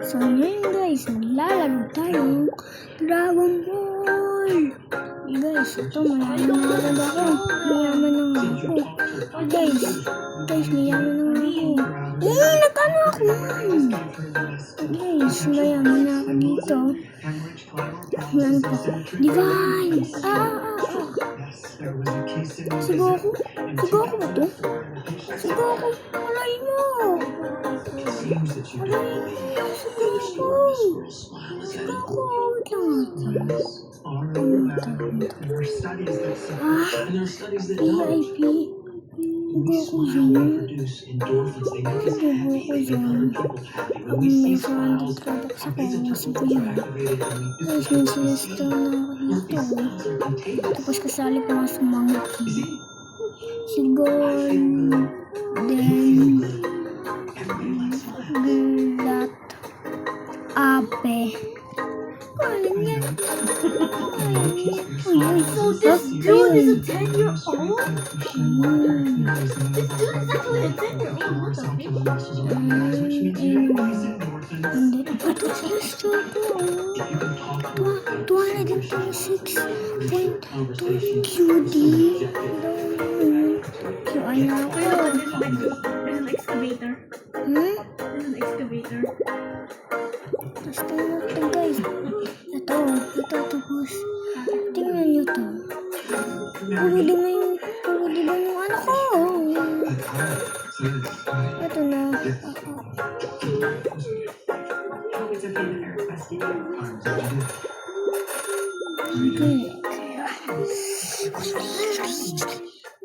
So ngayon guys, maglalaro tayong Dragon Ball. Guys, ito mayaman na ako. Mayaman na ako. Guys, mayaman na ako. Nagkano ako. Guys, mayaman na ako dito. Yan po. Divine! Si Goku? Si Goku ba ito? Si Goku! Alay mo! Alay mo! Si Goku! Wait lang VIP Goku Zone. Goku Zone. Ang may sound products ako. Gusto ko yun. Guys, may sinister na ako dito. Tapos kasali ko nga sa monkey. Si Golden Glat Ape. Galing yan. So this dude is a 10-year-old? This dude is actually a 10-year-old. Hindi. Ito sila Choco. 226.2 QD. QI na ako. There's an excavator. There's an excavator. Tapos ito guys. Ito tapos. Tingnan nyo to. Puro di ba yung ano ko? Ito na. Okay.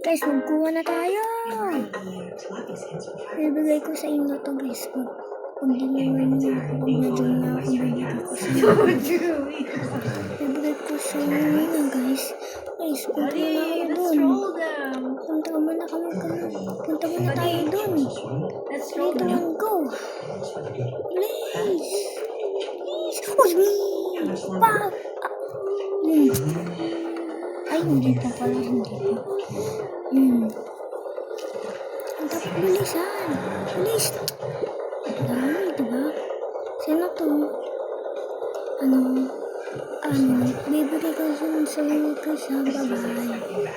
Guys, magkuha na tayo. Ibigay ko sa inyo to guys. Kung di naman nyo, kung na-join na ako, ibigay ko sa inyo guys. Guys, punta na ako dun. Punta muna tayo dun. Let's roll Dito lang, go. Please. Excuse me. Pak. Ay, hindi pa pala, hindi pa. Ang tapos bilisan. Bilis. Dami, diba? Sino to? Bibili ko sa iyo kasi bye-bye.